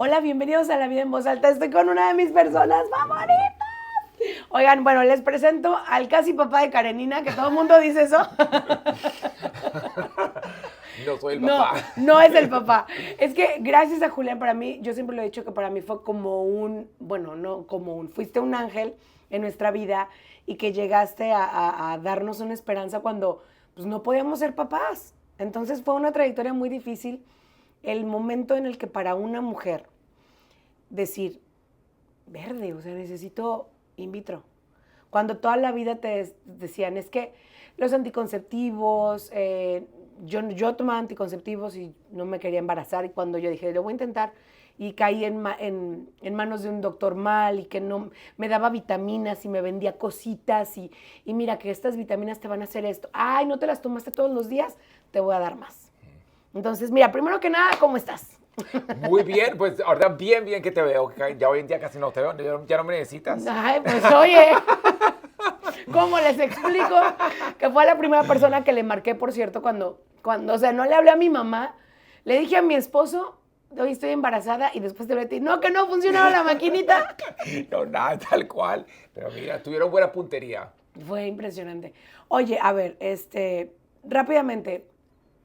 Hola, bienvenidos a La Vida en Voz Alta. Estoy con una de mis personas favoritas. Oigan, bueno, les presento al casi papá de Karenina, que todo el mundo dice eso. No soy el No, papá. no es el papá. Es que gracias a Julián, para mí, yo siempre lo he dicho que para mí fue como fuiste un ángel en nuestra vida y que llegaste a darnos una esperanza cuando pues, no podíamos ser papás. Entonces fue una trayectoria muy difícil el momento en el que para una mujer decir, verde, o sea, necesito in vitro. Cuando toda la vida te decían, es que los anticonceptivos, yo tomaba anticonceptivos y no me quería embarazar, y cuando yo dije, lo voy a intentar, y caí en manos de un doctor mal y que no me daba vitaminas y me vendía cositas y mira que estas vitaminas te van a hacer esto. Ay, ¿no te las tomaste todos los días? Te voy a dar más. Entonces, mira, primero que nada, ¿cómo estás? Muy bien, pues ahora bien que te veo. Ya hoy en día casi no te veo, ya no me necesitas. Ay, pues oye, ¿cómo les explico? Que fue la primera persona que le marqué, por cierto, o sea, no le hablé a mi mamá, le dije a mi esposo, hoy estoy embarazada, y después te hablé a ti, no, que no funcionaba la maquinita. No, nada, tal cual. Pero mira, tuvieron buena puntería. Fue impresionante. Oye, a ver, rápidamente,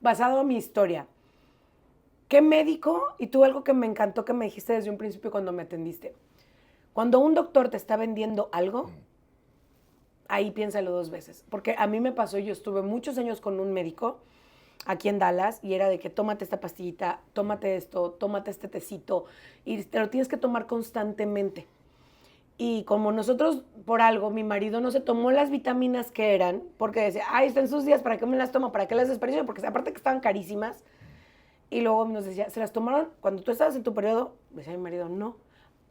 basado en mi historia, ¿qué médico, y tú algo que me encantó que me dijiste desde un principio cuando me atendiste, cuando un doctor te está vendiendo algo, ahí piénsalo dos veces. Porque a mí me pasó, yo estuve muchos años con un médico aquí en Dallas y era de que tómate esta pastillita, tómate esto, tómate este tecito y te lo tienes que tomar constantemente. Y como nosotros, por algo, mi marido no se tomó las vitaminas que eran, porque decía, ay, están sus días, ¿para qué me las tomo? ¿Para qué las desperdicio? Porque aparte que estaban carísimas. Y luego nos decía, ¿se las tomaron cuando tú estabas en tu periodo? Decía mi marido, no,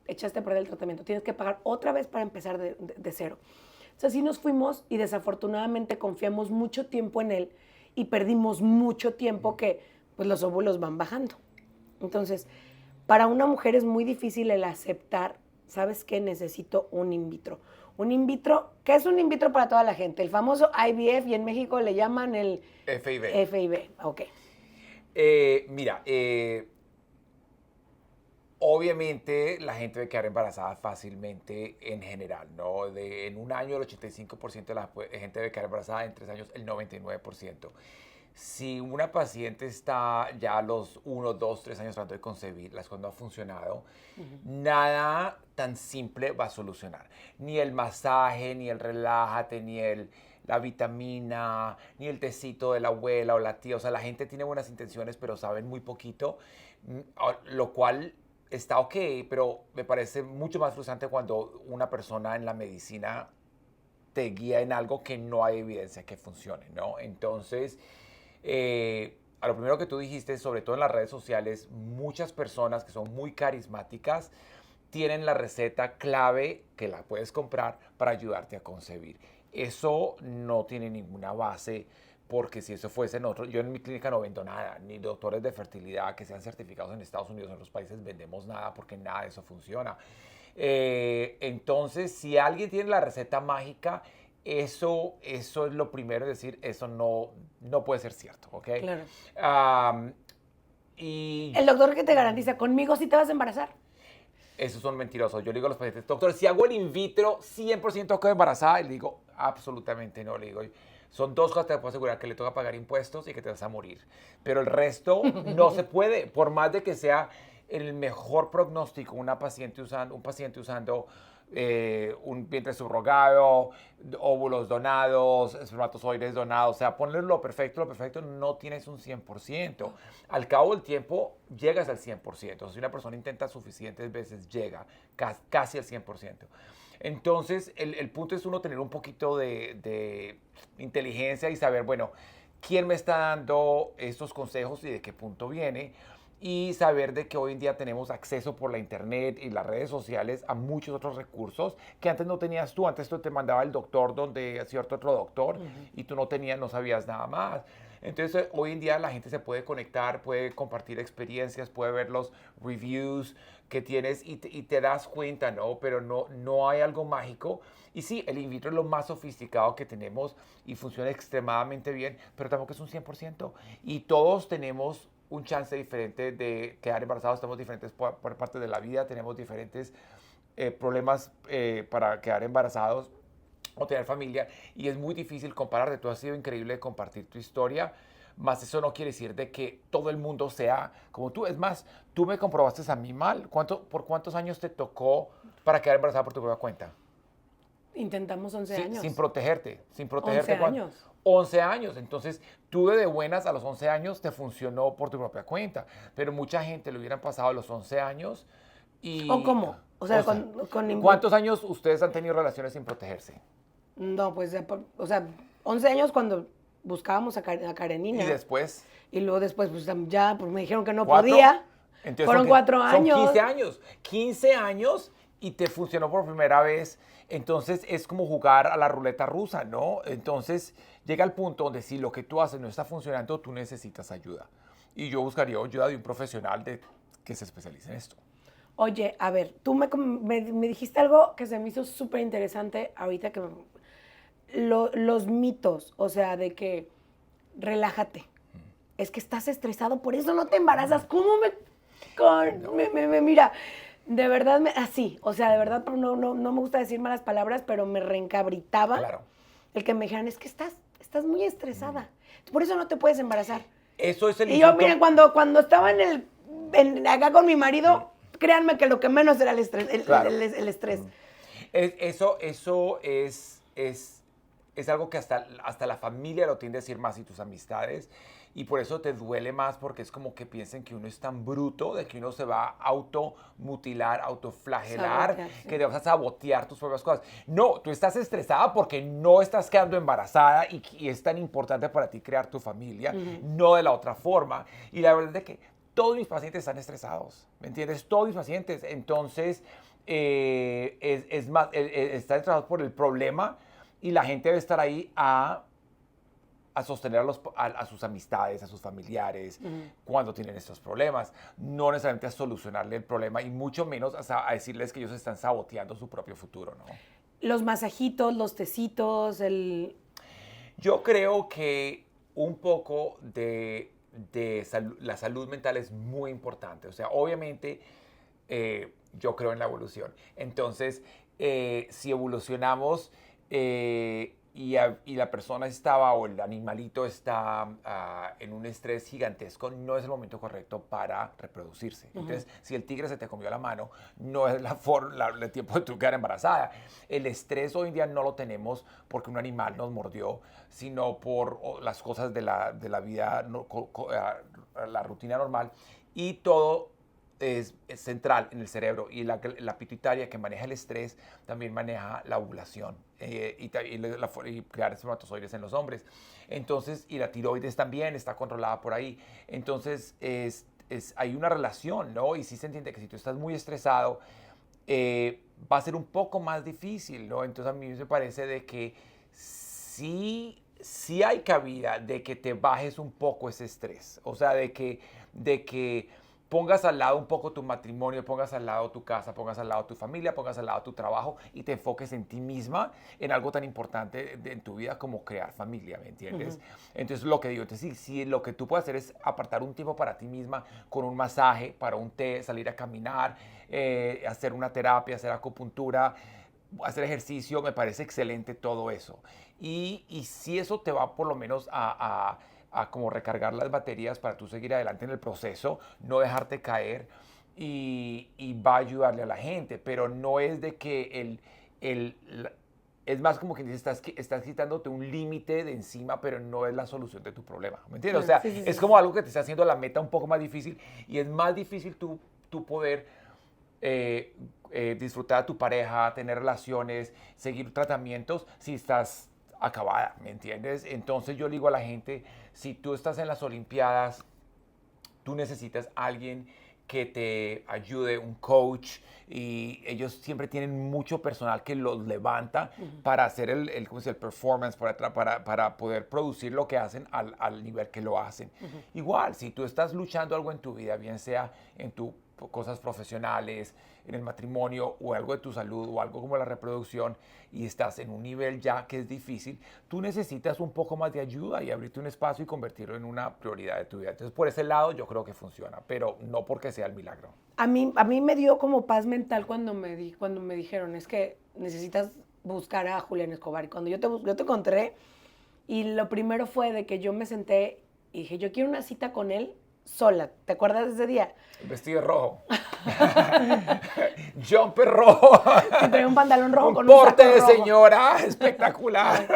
echaste a perder el tratamiento, tienes que pagar otra vez para empezar de cero. Entonces así nos fuimos y desafortunadamente confiamos mucho tiempo en él y perdimos mucho tiempo que pues los óvulos van bajando. Entonces, para una mujer es muy difícil el aceptar, ¿sabes qué? Necesito un in vitro. Un in vitro, ¿qué es un in vitro para toda la gente? El famoso IVF y en México le llaman el FIB. FIB, ok. Mira, obviamente la gente debe quedar embarazada fácilmente en general, ¿no? En un año el 85% de la gente debe quedar embarazada, en 3 años el 99%. Si una paciente está ya a los 1, 2, 3 años tratando de concebir, las cosas no han funcionado, nada tan simple va a solucionar. Ni el masaje, ni el relájate, la vitamina, ni el tecito de la abuela o la tía. O sea, la gente tiene buenas intenciones, pero saben muy poquito, lo cual está ok, pero me parece mucho más frustrante cuando una persona en la medicina te guía en algo que no hay evidencia que funcione, ¿no? Entonces, a lo primero que tú dijiste, sobre todo en las redes sociales, muchas personas que son muy carismáticas tienen la receta clave que la puedes comprar para ayudarte a concebir. Eso no tiene ninguna base, porque si eso fuese en otro, yo en mi clínica no vendo nada, ni doctores de fertilidad que sean certificados en Estados Unidos o en los países vendemos nada, porque nada de eso funciona. Entonces, si alguien tiene la receta mágica, eso es lo primero, es decir, eso no puede ser cierto, ¿ok? Claro. Um, y El doctor que te garantiza, conmigo sí te vas a embarazar. esos son mentirosos. Yo le digo a los pacientes, doctor, si hago el in vitro, 100% quedo embarazada. Y le digo, absolutamente no. Le digo, son dos cosas que te puedo asegurar, que le toca pagar impuestos y que te vas a morir. Pero el resto no se puede, por más de que sea el mejor pronóstico, un paciente usando un vientre subrogado, óvulos donados, espermatozoides donados, o sea, ponle lo perfecto, no tienes un 100%. Al cabo del tiempo, llegas al 100%. Si una persona intenta suficientes veces, llega casi al 100%. Entonces, el punto es uno tener un poquito de inteligencia y saber, bueno, quién me está dando estos consejos y de qué punto viene. Y saber de que hoy en día tenemos acceso por la internet y las redes sociales a muchos otros recursos que antes no tenías tú. Antes tú te mandaba el doctor donde cierto otro doctor y tú no sabías nada más. Entonces hoy en día la gente se puede conectar, puede compartir experiencias, puede ver los reviews que tienes y te das cuenta, ¿no? Pero no hay algo mágico. Y sí, el in vitro es lo más sofisticado que tenemos y funciona extremadamente bien, pero tampoco es un 100%. Y todos tenemos un chance diferente de quedar embarazados, estamos diferentes por parte de la vida, tenemos diferentes problemas para quedar embarazados o tener familia, y es muy difícil compararte. Tú has sido increíble de compartir tu historia, más eso no quiere decir de que todo el mundo sea como tú. Es más, tú me comprobaste a mí mal. ¿Por cuántos años te tocó para quedar embarazada por tu propia cuenta? Intentamos 11 años. Sin protegerte, 11 años. 11 años. Entonces, tú de buenas a los 11 años te funcionó por tu propia cuenta, pero mucha gente le hubieran pasado los 11 años y... ¿O cómo? O sea, ¿cuántos años ustedes han tenido relaciones sin protegerse? No, pues, o sea, 11 años cuando buscábamos a Karenina. ¿Y después? Y luego después, pues ya pues, me dijeron que no ¿4? podía. Entonces, fueron 4 años. Son 15 años. 15 años y te funcionó por primera vez. Entonces, es como jugar a la ruleta rusa, ¿no? Entonces, llega el punto donde si lo que tú haces no está funcionando, tú necesitas ayuda. Y yo buscaría ayuda de un profesional que se especialice en esto. Oye, a ver, tú me dijiste algo que se me hizo súper interesante ahorita, que los mitos, o sea, de que relájate, es que estás estresado, por eso no te embarazas. ¿Cómo mira, de verdad, así, o sea, de verdad no me gusta decir malas palabras, pero me reencabritaba el que me dijeran, es que estás muy estresada, por eso no te puedes embarazar. Eso es el Y yo, miren, cuando estaba acá con mi marido, créanme que lo que menos era el estrés. El estrés. Eso es algo que hasta la familia lo tiende a decir más, y tus amistades, y por eso te duele más, porque es como que piensen que uno es tan bruto, de que uno se va a automutilar, autoflagelar, que te vas a sabotear tus propias cosas. No, tú estás estresada porque no estás quedando embarazada y es tan importante para ti crear tu familia, no de la otra forma. Y la verdad es que todos mis pacientes están estresados, ¿me entiendes? Todos mis pacientes. Entonces, están estresados por el problema, y la gente debe estar ahí a sostener a sus amistades, a sus familiares, cuando tienen estos problemas. No necesariamente a solucionarle el problema, y mucho menos a decirles que ellos están saboteando su propio futuro, ¿no? Los masajitos, los tecitos, Yo creo que un poco de la salud mental es muy importante. O sea, obviamente yo creo en la evolución. Entonces, si evolucionamos y la persona o el animalito está en un estrés gigantesco, no es el momento correcto para reproducirse. Entonces, si el tigre se te comió la mano, no es el tiempo de tu quedar embarazada. El estrés hoy en día no lo tenemos porque un animal nos mordió, sino por las cosas de la vida, la rutina normal, y todo es central en el cerebro, y la pituitaria, que maneja el estrés, también maneja la ovulación y crear espermatozoides en los hombres. Entonces, y la tiroides también está controlada por ahí. Entonces, hay una relación, ¿no? Y sí se entiende que si tú estás muy estresado, va a ser un poco más difícil, ¿no? Entonces, a mí me parece de que sí hay cabida de que te bajes un poco ese estrés. O sea, de que pongas al lado un poco tu matrimonio, pongas al lado tu casa, pongas al lado tu familia, pongas al lado tu trabajo, y te enfoques en ti misma, en algo tan importante en tu vida como crear familia, ¿me entiendes? Entonces, lo que digo, si lo que tú puedes hacer es apartar un tiempo para ti misma, con un masaje, para un té, salir a caminar, hacer una terapia, hacer acupuntura, hacer ejercicio, me parece excelente todo eso. Y si eso te va por lo menos a como recargar las baterías para tú seguir adelante en el proceso, no dejarte caer, y va a ayudarle a la gente, pero no es de que es más como que estás quitándote un límite de encima, pero no es la solución de tu problema, ¿me entiendes? O sea, es como algo que te está haciendo la meta un poco más difícil, y es más difícil tú poder disfrutar a tu pareja, tener relaciones, seguir tratamientos, si estás acabada, ¿me entiendes? Entonces yo le digo a la gente, si tú estás en las Olimpiadas, tú necesitas a alguien que te ayude, un coach, y ellos siempre tienen mucho personal que los levanta para hacer el performance, para poder producir lo que hacen al nivel que lo hacen. Igual, si tú estás luchando algo en tu vida, bien sea en tu cosas profesionales, en el matrimonio o algo de tu salud o algo como la reproducción y estás en un nivel ya que es difícil, tú necesitas un poco más de ayuda y abrirte un espacio y convertirlo en una prioridad de tu vida. Entonces, por ese lado yo creo que funciona, pero no porque sea el milagro. A mí me dio como paz mental cuando cuando me dijeron, es que necesitas buscar a Julián Escobar. Y cuando yo te encontré, y lo primero fue de que yo me senté y dije, yo quiero una cita con él sola. ¿Te acuerdas de ese día? El vestido rojo. Jumper rojo. Que traía un pantalón rojo un con un saco porte de rojo. señora espectacular.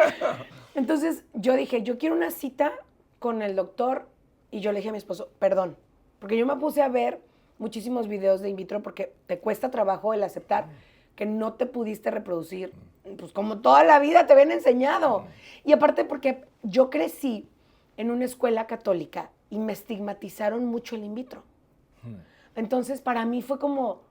Entonces yo dije, yo quiero una cita con el doctor. Y yo le dije a mi esposo, perdón, porque yo me puse a ver muchísimos videos de in vitro porque te cuesta trabajo el aceptar que no te pudiste reproducir, pues como toda la vida te habían enseñado. Y aparte porque yo crecí en una escuela católica y me estigmatizaron mucho el in vitro. Entonces para mí fue como,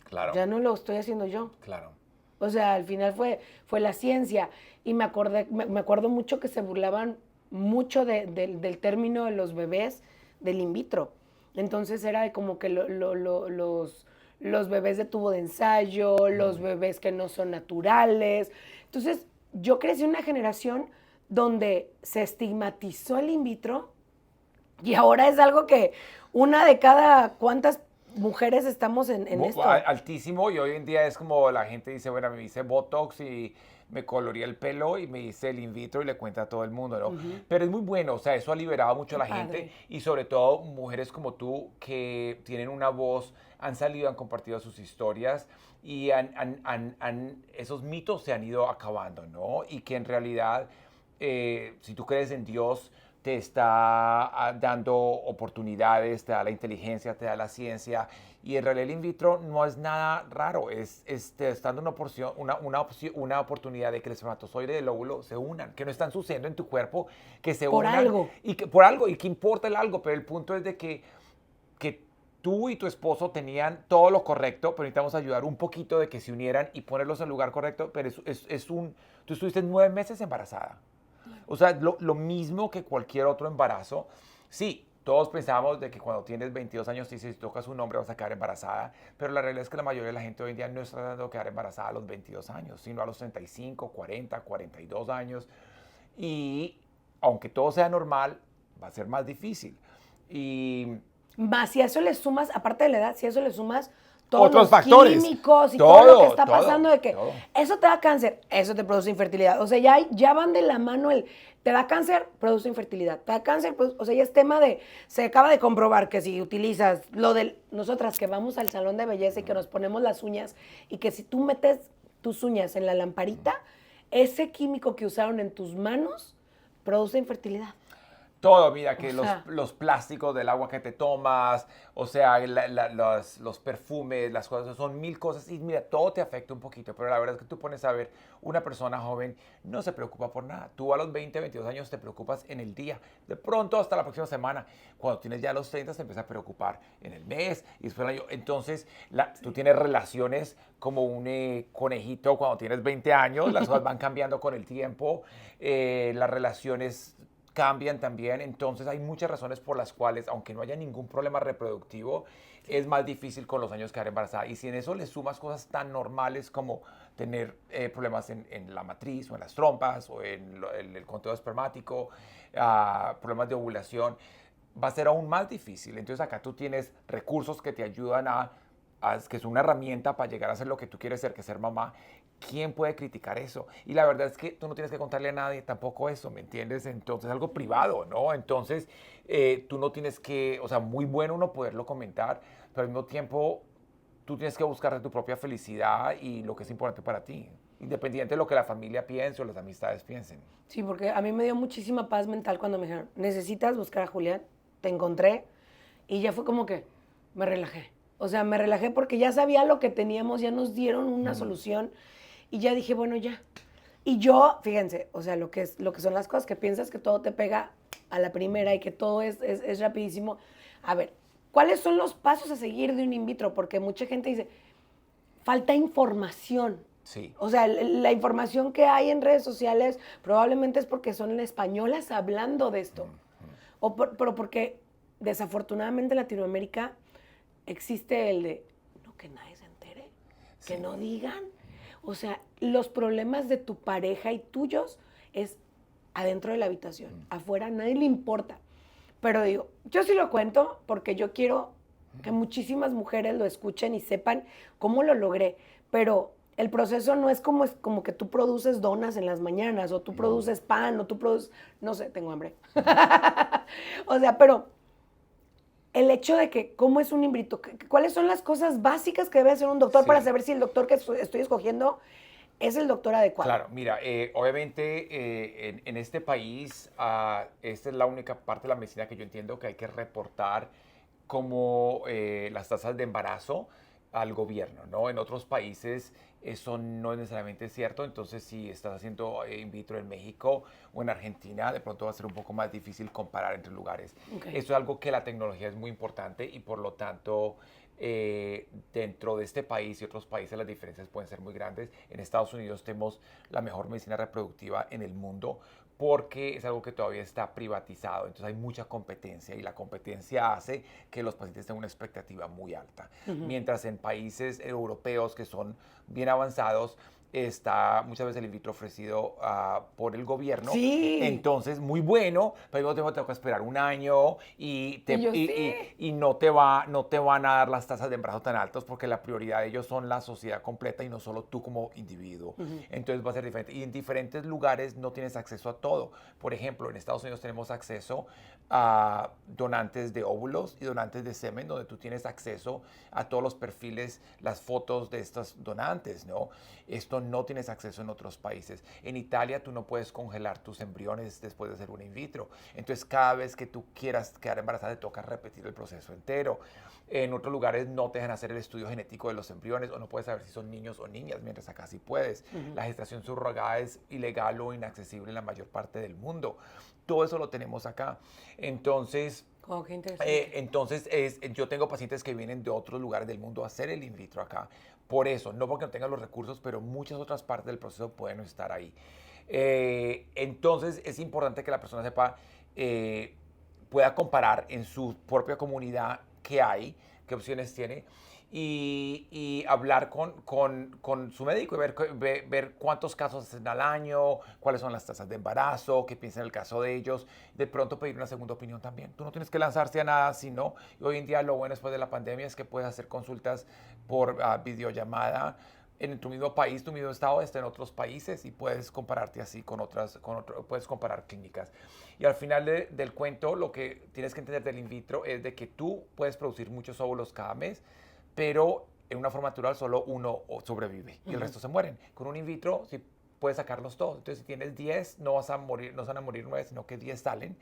Claro. ya no lo estoy haciendo yo. Claro. O sea, al final fue la ciencia. Y me acuerdo mucho que se burlaban mucho del término de los bebés del in vitro. Entonces era de como que los bebés de tubo de ensayo, los bebés que no son naturales. Entonces yo crecí en una generación donde se estigmatizó el in vitro y ahora es algo que una de cada cuántas mujeres estamos en esto. Altísimo, y hoy en día es como la gente dice, bueno, me hice Botox y me coloreé el pelo y me hice el in vitro y le cuenta a todo el mundo, ¿no? Pero es muy bueno, o sea, eso ha liberado mucho a la gente y sobre todo mujeres como tú que tienen una voz, han salido, han compartido sus historias y esos mitos se han ido acabando, ¿no? Y que en realidad, si tú crees en Dios, te está dando oportunidades, te da la inteligencia, te da la ciencia. Y en realidad el in vitro no es nada raro, te está dando una oportunidad de que el espermatozoide y el óvulo se unan, que no están sucediendo en tu cuerpo, que se Por unan. algo. Por algo, y que importa el algo, pero el punto es de que tú y tu esposo tenían todo lo correcto, pero necesitamos ayudar un poquito de que se unieran y ponerlos en el lugar correcto, pero tú estuviste 9 meses embarazada. O sea, lo mismo que cualquier otro embarazo. Sí, todos pensamos de que cuando tienes 22 años y si tocas un hombre vas a quedar embarazada, pero la realidad es que la mayoría de la gente hoy en día no está tratando de quedar embarazada a los 22 años, sino a los 35, 40, 42 años. Y aunque todo sea normal, va a ser más difícil. Y más si a eso le sumas, aparte de la edad, si a eso le sumas todos otros los factores, químicos y todo lo que está pasando de que eso te da cáncer, eso te produce infertilidad. O sea, ya van de la mano te da cáncer, produce infertilidad. Te da cáncer, o sea, ya es tema se acaba de comprobar que si utilizas nosotras que vamos al salón de belleza y que nos ponemos las uñas y que si tú metes tus uñas en la lamparita, ese químico que usaron en tus manos produce infertilidad. Todo, mira, que los plásticos del agua que te tomas, o sea, los perfumes, las cosas, son 1000 cosas y mira, todo te afecta un poquito, pero la verdad es que tú pones a ver, una persona joven no se preocupa por nada. Tú a los 20, 22 años te preocupas en el día, de pronto hasta la próxima semana. Cuando tienes ya los 30 te empiezas a preocupar en el mes y después del año. Entonces, tú tienes relaciones como un conejito cuando tienes 20 años, las cosas van cambiando con el tiempo, las relaciones cambian también, entonces hay muchas razones por las cuales, aunque no haya ningún problema reproductivo, es más difícil con los años quedar embarazada. Y si en eso le sumas cosas tan normales como tener problemas en la matriz o en las trompas o en el conteo espermático, problemas de ovulación, va a ser aún más difícil. Entonces acá tú tienes recursos que te ayudan que es una herramienta para llegar a ser lo que tú quieres ser, que es ser mamá. ¿Quién puede criticar eso? Y la verdad es que tú no tienes que contarle a nadie tampoco eso, ¿me entiendes? Entonces es algo privado, ¿no? Entonces tú no tienes que, o sea, muy bueno uno poderlo comentar, pero al mismo tiempo tú tienes que buscar tu propia felicidad y lo que es importante para ti, independiente de lo que la familia piense o las amistades piensen. Sí, porque a mí me dio muchísima paz mental cuando me dijeron, necesitas buscar a Julián, te encontré, y ya fue como que me relajé. O sea, me relajé porque ya sabía lo que teníamos, ya nos dieron una solución. Y ya dije, bueno, ya. Y yo, fíjense, o sea, lo que son las cosas que piensas que todo te pega a la primera y que todo es rapidísimo. A ver, ¿cuáles son los pasos a seguir de un in vitro? Porque mucha gente dice, falta información. Sí. O sea, la información que hay en redes sociales probablemente es porque son españolas hablando de esto. Pero porque desafortunadamente en Latinoamérica existe el de, no, que nadie se entere, Sí. que no digan. O sea, los problemas de tu pareja y tuyos es adentro de la habitación. Afuera a nadie le importa. Pero digo, yo sí lo cuento porque yo quiero que muchísimas mujeres lo escuchen y sepan cómo lo logré. Pero el proceso no es como que tú produces donas en las mañanas o tú produces pan o tú produces, no sé, tengo hambre. O sea, pero el hecho de que cómo es un in-vitro, cuáles son las cosas básicas que debe hacer un doctor Sí. para saber si el doctor que estoy escogiendo es el doctor adecuado. Claro, mira, obviamente en este país, esta es la única parte de la medicina que yo entiendo que hay que reportar como las tasas de embarazo al gobierno, ¿no? En otros países eso no es necesariamente cierto, entonces si estás haciendo in vitro en México o en Argentina, de pronto va a ser un poco más difícil comparar entre lugares. Okay. Eso es algo que la tecnología es muy importante y por lo tanto dentro de este país y otros países las diferencias pueden ser muy grandes. En Estados Unidos tenemos la mejor medicina reproductiva en el mundo porque es algo que todavía está privatizado, entonces hay mucha competencia y la competencia hace que los pacientes tengan una expectativa muy alta. Mientras en países europeos que son bien avanzados, está muchas veces el in vitro ofrecido por el gobierno. Sí. Entonces, muy bueno, pero al mismo tiempo tengo que esperar un año y no te van a dar las tasas de embarazo tan altas porque la prioridad de ellos son la sociedad completa y no solo tú como individuo. Entonces va a ser diferente. Y en diferentes lugares no tienes acceso a todo. Por ejemplo, en Estados Unidos tenemos acceso a donantes de óvulos y donantes de semen, donde tú tienes acceso a todos los perfiles, las fotos de estos donantes, ¿no? Esto no tienes acceso en otros países. En Italia tú no puedes congelar tus embriones después de hacer un in vitro. Entonces cada vez que tú quieras quedar embarazada te toca repetir el proceso entero. En otros lugares no te dejan hacer el estudio genético de los embriones o no puedes saber si son niños o niñas, mientras acá sí puedes. La gestación subrogada es ilegal o inaccesible en la mayor parte del mundo. Todo eso lo tenemos acá. Entonces, Oh, qué interesante. yo tengo pacientes que vienen de otros lugares del mundo a hacer el in vitro acá. Por eso, no porque no tengan los recursos, pero muchas otras partes del proceso pueden no estar ahí. Entonces, es importante que la persona sepa, pueda comparar en su propia comunidad qué hay, qué opciones tiene, y hablar con su médico y ver cuántos casos hacen al año, cuáles son las tasas de embarazo, qué piensa en el caso de ellos, de pronto pedir una segunda opinión también. Tú no tienes que lanzarse a nada, sino hoy en día lo bueno después de la pandemia es que puedes hacer consultas por videollamada en tu mismo país, tu mismo estado está en otros países y puedes compararte así puedes comparar clínicas. Y al final del cuento, lo que tienes que entender del in vitro es de que tú puedes producir muchos óvulos cada mes, pero en una forma natural solo uno sobrevive y el resto se mueren. Con un in vitro sí puedes sacarlos todos. Entonces, si tienes 10, no van a morir 9, sino que 10 salen.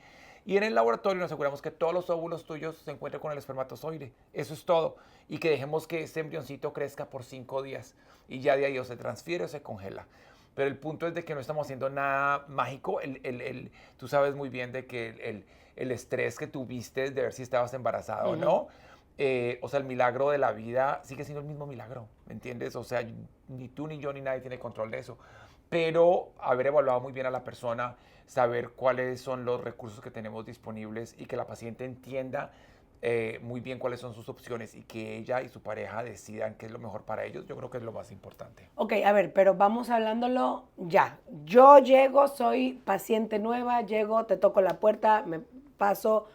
Y en el laboratorio nos aseguramos que todos los óvulos tuyos se encuentren con el espermatozoide. Eso es todo. Y que dejemos que ese embrioncito crezca por 5 días. Y ya de ahí o se transfiere o se congela. Pero el punto es de que no estamos haciendo nada mágico. Tú sabes muy bien de que el estrés que tuviste de ver si estabas embarazada o no, o sea, el milagro de la vida sigue siendo el mismo milagro, ¿me entiendes? O sea, ni tú, ni yo, ni nadie tiene control de eso. Pero haber evaluado muy bien a la persona, saber cuáles son los recursos que tenemos disponibles y que la paciente entienda muy bien cuáles son sus opciones y que ella y su pareja decidan qué es lo mejor para ellos, yo creo que es lo más importante. Ok, a ver, pero vamos hablándolo ya. Yo llego, soy paciente nueva, llego, te toco la puerta, me paso.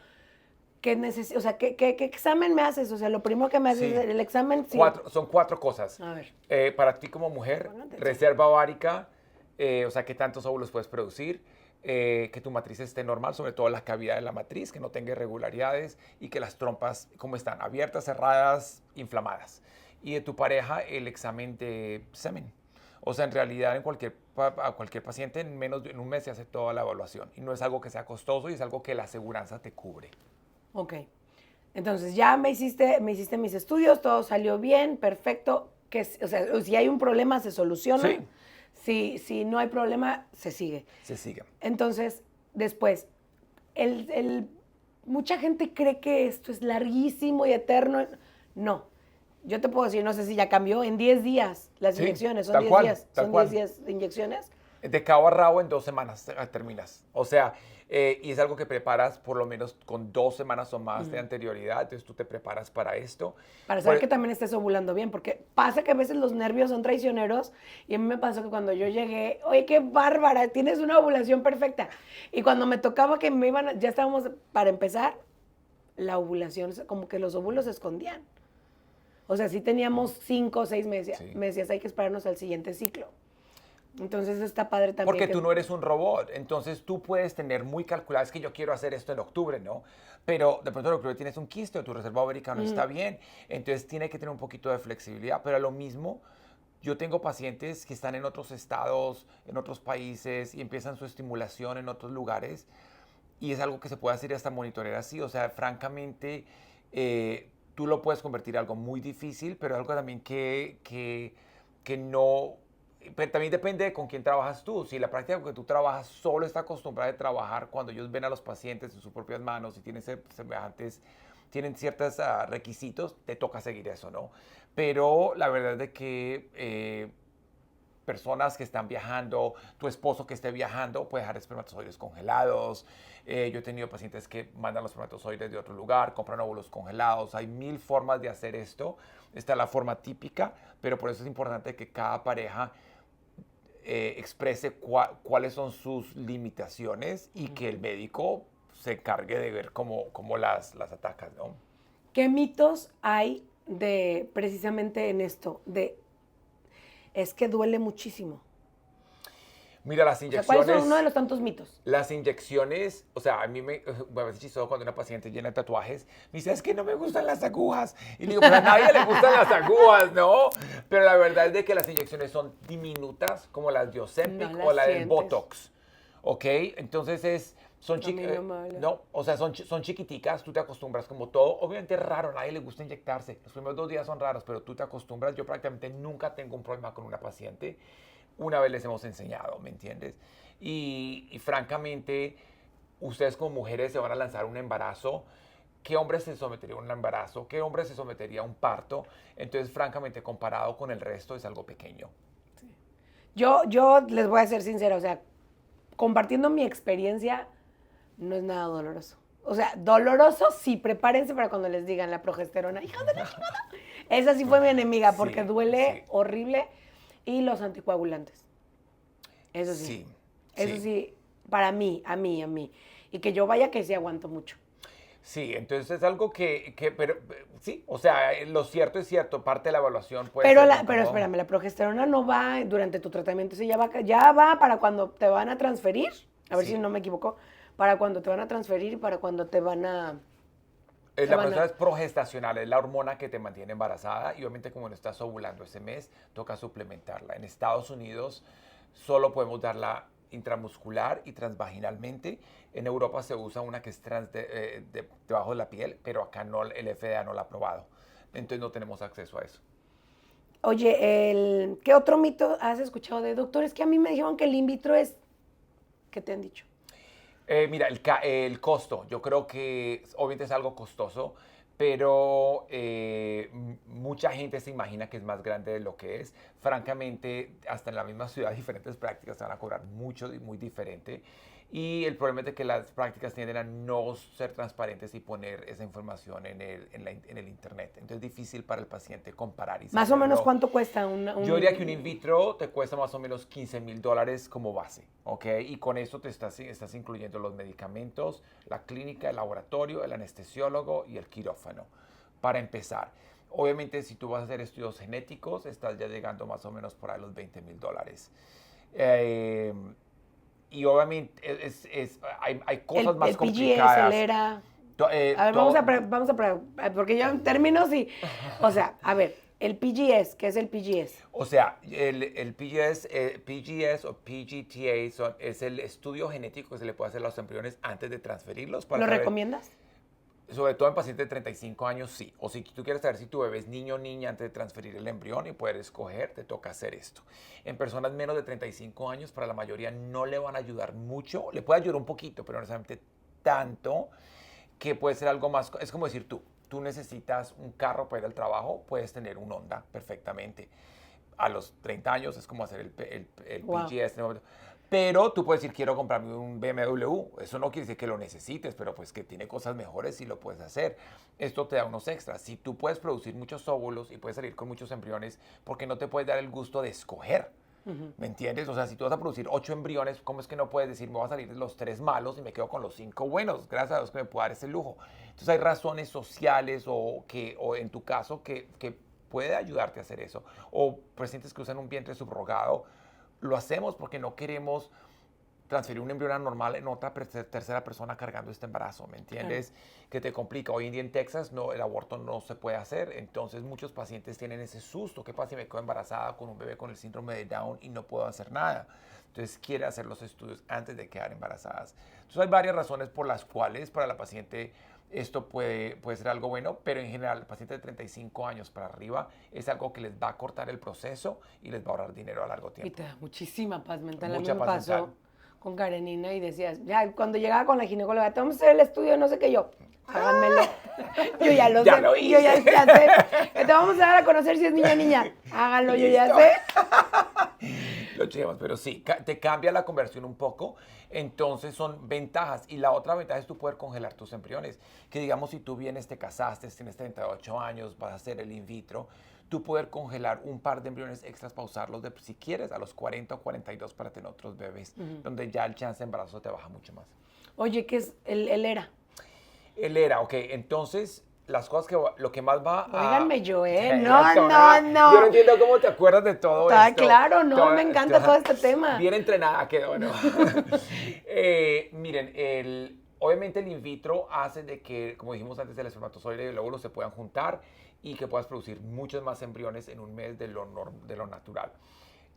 O sea, ¿qué examen me haces? O sea, lo primero que me haces es el examen. Sí. Son 4 cosas. A ver. Para ti como mujer, reserva ovárica, o sea, qué tantos óvulos puedes producir, que tu matriz esté normal, sobre todo la cavidad de la matriz, que no tenga irregularidades y que las trompas, ¿cómo están? Abiertas, cerradas, inflamadas. Y de tu pareja, el examen de semen. O sea, en realidad, a cualquier paciente, en un mes se hace toda la evaluación. Y no es algo que sea costoso y es algo que la aseguranza te cubre. Ok. Entonces, ya me hiciste mis estudios, todo salió bien, perfecto. O sea, si hay un problema, se soluciona. Sí. Si no hay problema, se sigue. Se sigue. Entonces, después, mucha gente cree que esto es larguísimo y eterno. No. Yo te puedo decir, no sé si ya cambió, en 10 días las inyecciones. Son 10 días. Son 10 días de inyecciones. De cabo a rabo en 2 semanas terminas. O sea, Y es algo que preparas por lo menos con 2 semanas o más de anterioridad, entonces tú te preparas para esto. Para saber que también estés ovulando bien, porque pasa que a veces los nervios son traicioneros y a mí me pasó que cuando yo llegué, oye, qué bárbara, tienes una ovulación perfecta. Y cuando me tocaba que ya estábamos para empezar, la ovulación, como que los óvulos se escondían. O sea, sí teníamos 5 o 6 meses, Sí. me decías, hay que esperarnos al siguiente ciclo. Entonces está padre también. Porque tú no eres un robot, entonces tú puedes tener muy calculado, es que yo quiero hacer esto en octubre, ¿no? Pero de pronto en octubre tienes un quiste o tu reserva ovárica no está bien, entonces tiene que tener un poquito de flexibilidad, pero a lo mismo, yo tengo pacientes que están en otros estados, en otros países y empiezan su estimulación en otros lugares y es algo que se puede hacer y hasta monitorear así, o sea, francamente, tú lo puedes convertir en algo muy difícil, pero algo también que no. Pero también depende de con quién trabajas tú. Si la práctica con que tú trabajas solo está acostumbrada a trabajar cuando ellos ven a los pacientes en sus propias manos y tienen semejantes, tienen ciertos requisitos, te toca seguir eso, ¿no? Pero la verdad es de que personas que están viajando, tu esposo que esté viajando, puede dejar espermatozoides congelados. Yo he tenido pacientes que mandan los espermatozoides de otro lugar, compran óvulos congelados. Hay 1000 formas de hacer esto. Esta es la forma típica, pero por eso es importante que cada pareja exprese cuáles son sus limitaciones y que el médico se encargue de ver cómo las atacas, ¿no? ¿Qué mitos hay de precisamente en esto? Es que duele muchísimo. Mira, las O sea, inyecciones. ¿cuáles son uno de los tantos mitos? Las inyecciones, o sea, a mí me parece chistoso cuando una paciente llena de tatuajes, me dice, es que no me gustan las agujas. Y le digo, pues a nadie le gustan las agujas, ¿no? Pero la verdad es de que las inyecciones son diminutas, como las de Ozempic No las o la del sientes. Botox, ¿ok? Entonces son A mí no me habla. no, o sea, son chiquiticas, tú te acostumbras como todo. Obviamente es raro, a nadie le gusta inyectarse. Los primeros 2 días son raros, pero tú te acostumbras. Yo prácticamente nunca tengo un problema con una paciente. Una vez les hemos enseñado, ¿me entiendes? Y francamente, ustedes como mujeres se van a lanzar un embarazo. ¿Qué hombre se sometería a un embarazo? ¿Qué hombre se sometería a un parto? Entonces, francamente, comparado con el resto, es algo pequeño. Yo les voy a ser sincera, o sea, compartiendo mi experiencia, no es nada doloroso. O sea, doloroso sí, prepárense para cuando les digan la progesterona. ¡Hija de la chingada! Esa sí fue mi enemiga porque Sí, duele sí. horrible. Y los anticoagulantes. Eso sí. Sí, Eso sí. sí, para mí, a mí. Y que yo vaya que sí aguanto mucho. Sí, entonces es algo pero sí, o sea, lo cierto es cierto, parte de la evaluación puede Pero, ser pero incómodo. espérame, la progesterona no va durante tu tratamiento, sí, ya va para cuando te van a transferir, a ver Sí. si no me equivoco, para cuando te van a transferir y para cuando te van a... La van a- progesterona es progestacional, es la hormona que te mantiene embarazada y obviamente como no estás ovulando ese mes, toca suplementarla. En Estados Unidos solo podemos darla intramuscular y transvaginalmente. En Europa se usa una que es debajo de la piel, pero acá no, el FDA no la ha aprobado. Entonces no tenemos acceso a eso. Oye, ¿qué otro mito has escuchado de doctores? Que a mí me dijeron que el in vitro es... ¿Qué te han dicho? Mira, el costo, yo creo que obviamente es algo costoso, pero mucha gente se imagina que es más grande de lo que es. Francamente, hasta en la misma ciudad, diferentes prácticas te van a cobrar mucho y muy diferente. Y el problema es de que las prácticas tienden a no ser transparentes y poner esa información en el internet. Entonces es difícil para el paciente comparar y Más o menos saberlo. cuánto cuesta Yo diría que un in vitro te cuesta más o menos $15,000 como base, ¿ok? Y con eso te estás incluyendo los medicamentos, la clínica, el laboratorio, el anestesiólogo y el quirófano, para empezar. Obviamente, si tú vas a hacer estudios genéticos, estás ya llegando más o menos por ahí los $20,000. Y obviamente hay cosas más el PGS, complicadas. el ERA... To- A ver, to- porque yo en términos y, o sea, a ver, el PGS, ¿qué es el PGS? O sea, el PGS o PGTA es el estudio genético que se le puede hacer a los embriones antes de transferirlos. Para ¿Lo saber, recomiendas? sobre todo en pacientes de 35 años, sí. O si tú quieres saber si tu bebé es niño o niña antes de transferir el embrión y poder escoger, te toca hacer esto. En personas menos de 35 años, para la mayoría no le van a ayudar mucho. Le puede ayudar un poquito, pero no necesariamente tanto, que puede ser algo más. Es como decir tú necesitas un carro para ir al trabajo, puedes tener un Honda perfectamente. A los 30 años es como hacer el Wow. PGS. Pero tú puedes decir, quiero comprarme un BMW. Eso no quiere decir que lo necesites, pero pues que tiene cosas mejores y lo puedes hacer. Esto te da unos extras. Si tú puedes producir muchos óvulos y puedes salir con muchos embriones, ¿por qué no te puedes dar el gusto de escoger? ¿Me entiendes? O sea, si tú vas a producir 8 embriones, ¿cómo es que no puedes decir, me voy a salir de los 3 malos y me quedo con los 5 buenos? Gracias a Dios que me puedo dar ese lujo. Entonces hay razones sociales o en tu caso que puede ayudarte a hacer eso. O pacientes que usan un vientre subrogado, lo hacemos porque no queremos transferir un embrión anormal en otra tercera persona cargando este embarazo, ¿me entiendes? Que te complica. Hoy en día en Texas el aborto no se puede hacer, entonces muchos pacientes tienen ese susto. ¿Qué pasa si me quedo embarazada con un bebé con el síndrome de Down y no puedo hacer nada? Entonces quiere hacer los estudios antes de quedar embarazadas. Entonces hay varias razones por las cuales para la paciente esto puede ser algo bueno, pero en general, el paciente de 35 años para arriba es algo que les va a cortar el proceso y les va a ahorrar dinero a largo tiempo. Y te da muchísima paz mental. Mucha A mí me paz pasó mental. con Karenina y decías, ya cuando llegaba con la ginecóloga, te vamos a hacer el estudio, no sé qué yo. Háganmelo. Yo ya lo Ya sé. lo Yo ya hice. sé. Te vamos a dar a conocer si es niña o niña. Háganlo, yo ya Listo. sé. Lo llevas, pero sí, te cambia la conversión un poco, entonces son ventajas. Y la otra ventaja es tú poder congelar tus embriones. Que digamos, si tú vienes, te casaste, tienes 38 años, vas a hacer el in vitro, tú poder congelar un par de embriones extras para usarlos, si quieres, a los 40 o 42 para tener otros bebés, donde ya el chance de embarazo te baja mucho más. Oye, ¿qué es el ERA? Él era, ok, entonces las cosas lo que más va a... Óiganme yo, ¿eh? Exacto, No. Yo no entiendo cómo te acuerdas de todo Está esto. claro, no, me encanta todo este tema. Bien entrenada quedó, ¿no? Miren, obviamente el in vitro hace de que, como dijimos antes, el espermatozoide y el óvulo se puedan juntar y que puedas producir muchos más embriones en un mes de lo natural.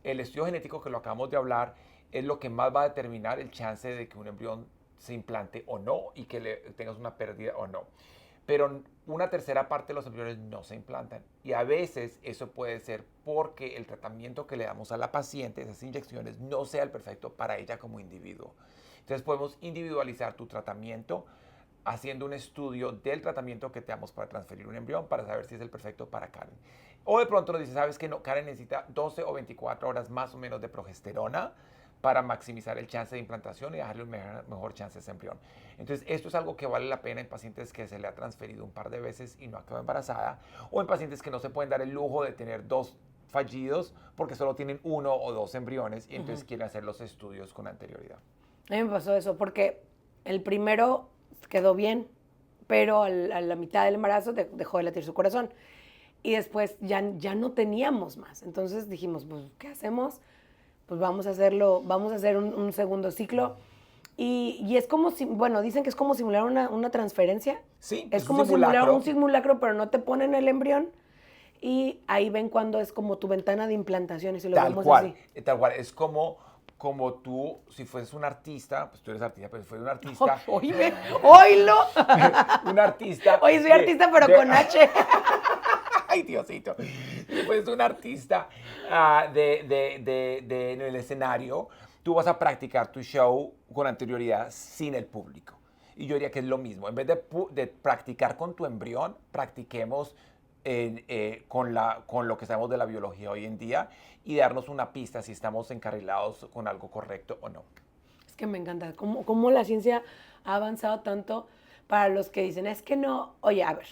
El estudio genético que lo acabamos de hablar es lo que más va a determinar el chance de que un embrión se implante o no y que tengas una pérdida o no. Pero una tercera parte de los embriones no se implantan. Y a veces eso puede ser porque el tratamiento que le damos a la paciente, esas inyecciones, no sea el perfecto para ella como individuo. Entonces podemos individualizar tu tratamiento haciendo un estudio del tratamiento que te damos para transferir un embrión para saber si es el perfecto para Karen. O de pronto nos dice, ¿sabes qué? No, Karen necesita 12 o 24 horas más o menos de progesterona para maximizar el chance de implantación y darle un mejor chance a ese embrión. Entonces, esto es algo que vale la pena en pacientes que se le ha transferido un par de veces y no ha quedado embarazada, o en pacientes que no se pueden dar el lujo de tener 2 fallidos porque solo tienen 1 o 2 embriones y entonces quieren hacer los estudios con anterioridad. A mí me pasó eso, porque el primero quedó bien, pero a la mitad del embarazo dejó de latir su corazón. Y después ya no teníamos más. Entonces dijimos, pues, ¿qué hacemos? Pues vamos a hacer un segundo ciclo. Y es como, bueno, dicen que es como simular una transferencia. Sí, es es como un simular simulacro. un simulacro, pero no te ponen el embrión. Y ahí ven cuando es como tu ventana de implantación, y si lo vemos así. Tal cual, es como tú, si fueses un artista, pues tú eres artista, pero si fueses un artista... ¡Oílo! un artista... Oye, soy artista, pero con H. Ay, Diosito. Si fueses un artista en el escenario, tú vas a practicar tu show con anterioridad sin el público. Y yo diría que es lo mismo. En vez de practicar con tu embrión, practiquemos con lo que sabemos de la biología hoy en día y darnos una pista si estamos encarrilados con algo correcto o no. Es que me encanta cómo la ciencia ha avanzado tanto para los que dicen, es que no, oye, a ver,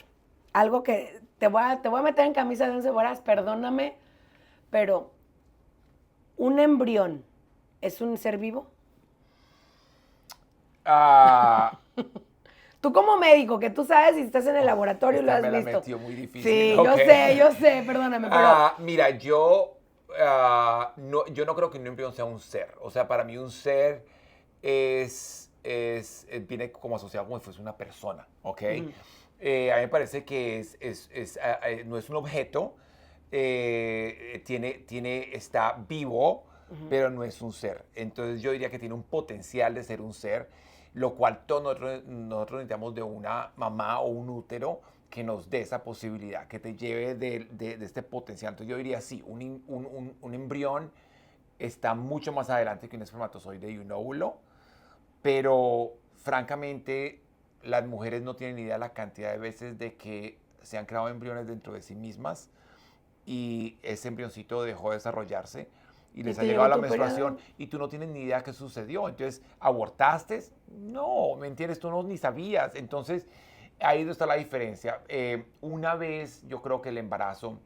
algo que te voy a meter en camisa de 11 varas, perdóname, pero ¿un embrión es un ser vivo? Tú como médico, que tú sabes si estás en el laboratorio y lo has me visto. La metió muy difícil. Sí, Okay. yo sé, perdóname, pero... Mira, yo no creo que un embrión sea un ser. O sea, para mí un ser viene como asociado como si fuese una persona, ¿ok? A mí me parece que no es un objeto, está vivo, pero no es un ser. Entonces yo diría que tiene un potencial de ser un ser, lo cual todos nosotros necesitamos de una mamá o un útero que nos dé esa posibilidad, que te lleve de este potencial. Entonces yo diría sí, un embrión está mucho más adelante que un espermatozoide y un óvulo, pero francamente las mujeres no tienen idea de la cantidad de veces de que se han creado embriones dentro de sí mismas y ese embrioncito dejó de desarrollarse y les te ha llegado llegó la tu menstruación periodo. y tú no tienes ni idea qué sucedió. Entonces, ¿abortaste? No, ¿me entiendes? Tú no ni sabías. Entonces, ahí está la diferencia. Una vez yo creo que el embarazo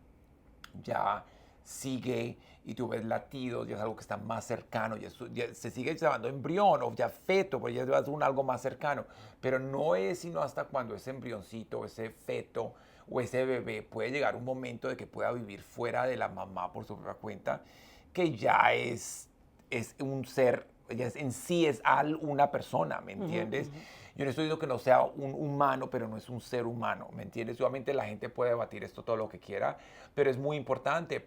ya sigue y tú ves latidos, ya es algo que está más cercano, ya se sigue llamando embrión o ya feto, porque ya es algo más cercano, pero no es sino hasta cuando ese embrioncito, ese feto o ese bebé puede llegar un momento de que pueda vivir fuera de la mamá por su propia cuenta, que ya es un ser, ya en sí es una persona, ¿me entiendes? Yo no estoy diciendo que no sea un humano, pero no es un ser humano, ¿me entiendes? Obviamente la gente puede debatir esto todo lo que quiera, pero es muy importante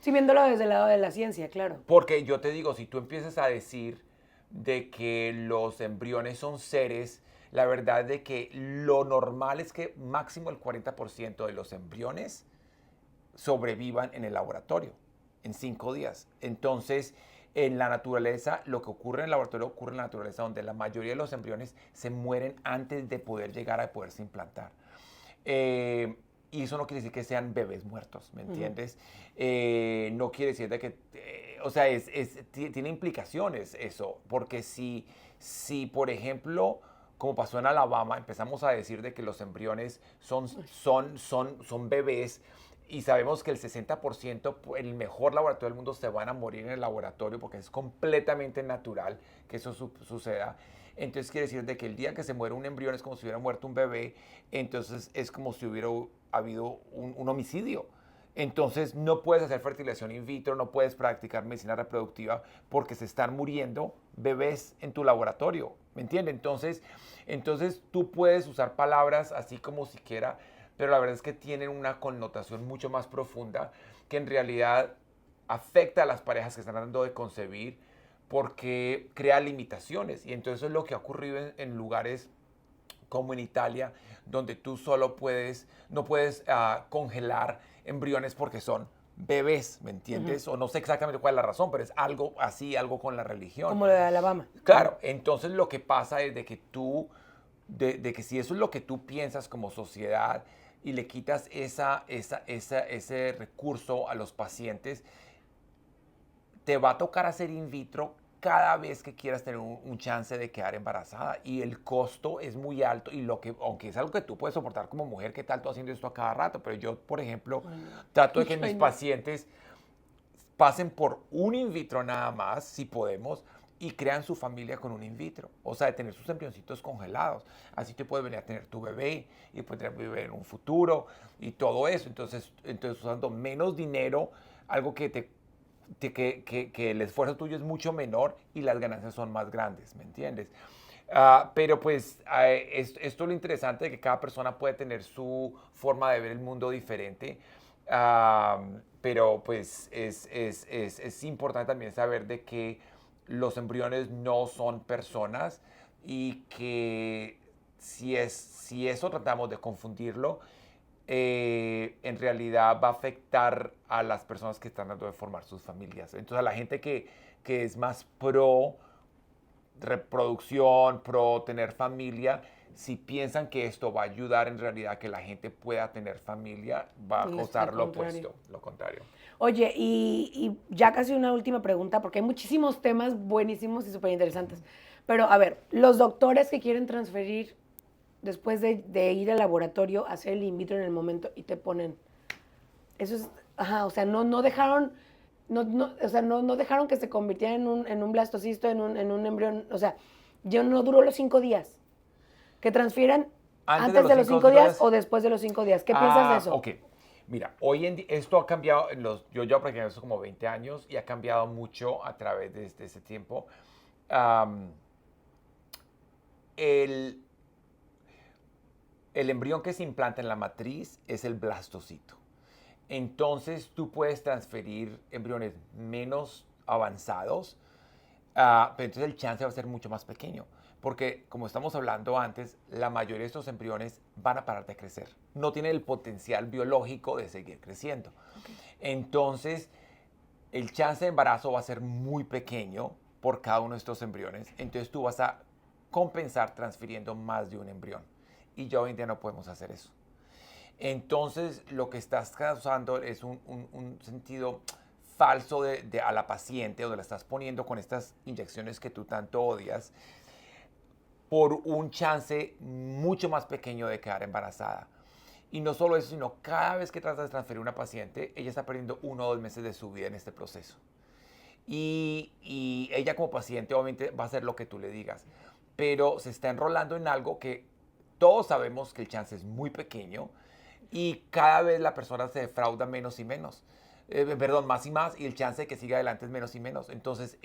Sí, viéndolo desde el lado de la ciencia, claro. porque yo te digo, si tú empiezas a decir de que los embriones son seres, la verdad de que lo normal es que máximo el 40% de los embriones sobrevivan en el laboratorio en 5 días. Entonces, en la naturaleza, lo que ocurre en el laboratorio ocurre en la naturaleza, donde la mayoría de los embriones se mueren antes de poder llegar a poderse implantar. Y eso no quiere decir que sean bebés muertos, ¿me entiendes? No quiere decir de que, o sea, tiene implicaciones eso, porque si, por ejemplo, como pasó en Alabama, empezamos a decir de que los embriones son bebés y sabemos que el 60%, el mejor laboratorio del mundo, se van a morir en el laboratorio porque es completamente natural que eso suceda. Entonces quiere decir de que el día que se muere un embrión es como si hubiera muerto un bebé, entonces es como si hubiera habido un homicidio. Entonces no puedes hacer fertilización in vitro, no puedes practicar medicina reproductiva porque se están muriendo bebés en tu laboratorio, ¿me entiendes? Entonces tú puedes usar palabras así como siquiera, pero la verdad es que tienen una connotación mucho más profunda que en realidad afecta a las parejas que están tratando de concebir porque crea limitaciones. Y entonces eso es lo que ha ocurrido en lugares como en Italia, donde tú no puedes congelar embriones porque son bebés, ¿me entiendes? O no sé exactamente cuál es la razón, pero es algo así, algo con la religión. Como lo de Alabama. Claro, entonces lo que pasa es de que de que si eso es lo que tú piensas como sociedad y le quitas ese recurso a los pacientes, te va a tocar hacer in vitro cada vez que quieras tener un chance de quedar embarazada y el costo es muy alto y aunque es algo que tú puedes soportar como mujer, ¿qué tal tú haciendo esto a cada rato? Pero yo, por ejemplo, trato de que mis pacientes pasen por un in vitro nada más, si podemos, y crean su familia con un in vitro. O sea, de tener sus embrioncitos congelados. Así te puedes venir a tener tu bebé y puedes tener bebé en un futuro y todo eso. Entonces usando menos dinero, algo que el esfuerzo tuyo es mucho menor y las ganancias son más grandes, ¿me entiendes? Pero pues esto es lo interesante de que cada persona puede tener su forma de ver el mundo diferente. Pero pues es importante también saber de que los embriones no son personas y que si eso tratamos de confundirlo, en realidad va a afectar a las personas que están tratando de formar sus familias. Entonces a la gente que es más pro reproducción, pro tener familia, si piensan que esto va a ayudar en realidad a que la gente pueda tener familia, va a causar lo opuesto, lo contrario. Oye, y ya casi una última pregunta, porque hay muchísimos temas buenísimos y súper interesantes. Pero a ver, los doctores que quieren transferir después de ir al laboratorio, hacer el in vitro en el momento y te ponen, eso es, ajá, o sea, no dejaron, o sea, no dejaron que se convirtiera en un blastocisto, en un embrión, o sea, yo no duró los 5 días. Que transfieran antes de los 5 días o después de los 5 días. ¿Qué piensas de eso? Ok. Mira, hoy en día esto ha cambiado, yo ya practicando eso como 20 años y ha cambiado mucho a través de ese tiempo. El, el embrión que se implanta en la matriz es el blastocito. Entonces tú puedes transferir embriones menos avanzados, pero entonces el chance va a ser mucho más pequeño. Porque, como estamos hablando antes, la mayoría de estos embriones van a parar de crecer. No tienen el potencial biológico de seguir creciendo. Okay. Entonces, el chance de embarazo va a ser muy pequeño por cada uno de estos embriones. Entonces, tú vas a compensar transfiriendo más de un embrión. Y ya hoy en día no podemos hacer eso. Entonces, lo que estás causando es un sentido falso a la paciente, donde la estás poniendo con estas inyecciones que tú tanto odias, por un chance mucho más pequeño de quedar embarazada. Y no solo eso, sino cada vez que tratas de transferir una paciente, ella está perdiendo 1 o 2 meses de su vida en este proceso. Y ella como paciente obviamente va a hacer lo que tú le digas, pero se está enrolando en algo que todos sabemos que el chance es muy pequeño y cada vez la persona se defrauda menos y menos. Más y más, y el chance de que siga adelante es menos y menos. Entonces,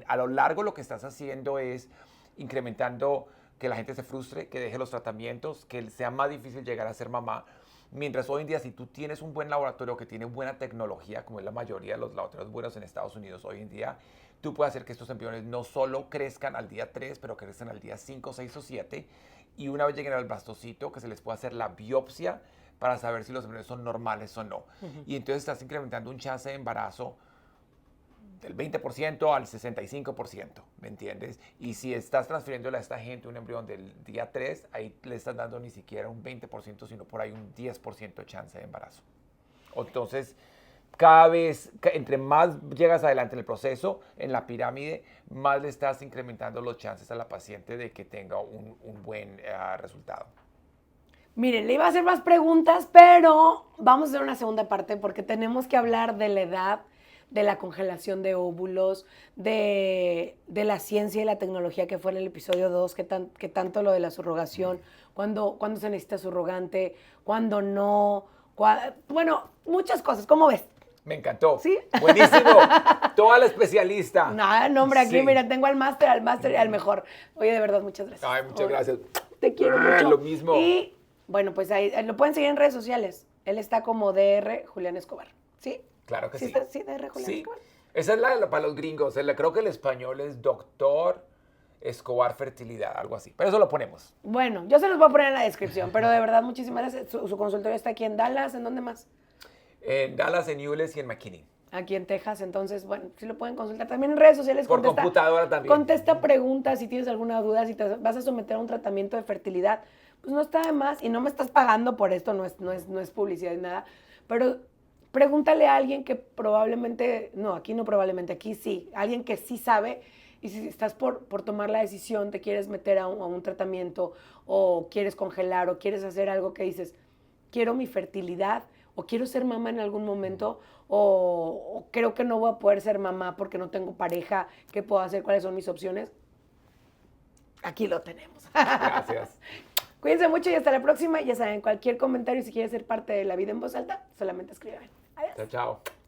a lo largo lo que estás haciendo es incrementando que la gente se frustre, que deje los tratamientos, que sea más difícil llegar a ser mamá. Mientras hoy en día, si tú tienes un buen laboratorio que tiene buena tecnología, como es la mayoría de los laboratorios buenos en Estados Unidos hoy en día, tú puedes hacer que estos embriones no solo crezcan al día 3, pero crezcan al día 5, 6 o 7. Y una vez lleguen al blastocito, que se les pueda hacer la biopsia para saber si los embriones son normales o no. Y entonces estás incrementando un chance de embarazo del 20% al 65%, ¿me entiendes? Y si estás transfiriéndole a esta gente un embrión del día 3, ahí le estás dando ni siquiera un 20%, sino por ahí un 10% de chance de embarazo. Entonces, cada vez, entre más llegas adelante en el proceso, en la pirámide, más le estás incrementando los chances a la paciente de que tenga un buen resultado. Miren, le iba a hacer más preguntas, pero vamos a hacer una segunda parte porque tenemos que hablar de la edad, de la congelación de óvulos, de la ciencia y la tecnología que fue en el episodio 2, que tanto lo de la subrogación, cuando se necesita subrogante, cuando no, bueno, muchas cosas. ¿Cómo ves? Me encantó. ¿Sí? Buenísimo. Toda la especialista. No, hombre, aquí, Sí. Mira, tengo al máster y al mejor. Oye, de verdad, muchas gracias. Ay, muchas gracias. Te quiero mucho. Lo mismo. Y, bueno, pues ahí lo pueden seguir en redes sociales. Él está como DR Julián Escobar, ¿sí? Claro que sí. Sí, DR Julián Escobar. Esa es para los gringos. Creo que el español es Doctor Escobar Fertilidad, algo así. Pero eso lo ponemos. Bueno, yo se los voy a poner en la descripción, pero de verdad, muchísimas gracias. Su consultorio está aquí en Dallas, ¿en dónde más? En Dallas, en Euless y en McKinney. Aquí en Texas, entonces, bueno, sí lo pueden consultar. También en redes sociales. Por computadora también. Contesta preguntas si tienes alguna duda, si te vas a someter a un tratamiento de fertilidad. Pues no está de más y no me estás pagando por esto, no es publicidad ni nada, pero pregúntale a alguien que probablemente, no, aquí no probablemente, aquí sí, alguien que sí sabe, y si estás por tomar la decisión, te quieres meter a un tratamiento o quieres congelar o quieres hacer algo que dices, quiero mi fertilidad o quiero ser mamá en algún momento o creo que no voy a poder ser mamá porque no tengo pareja, ¿qué puedo hacer? ¿Cuáles son mis opciones? Aquí lo tenemos. Gracias. Cuídense mucho y hasta la próxima. Ya saben, cualquier comentario, si quieres ser parte de La Vida en Voz Alta, solamente escriban. Adiós. Chao, chao.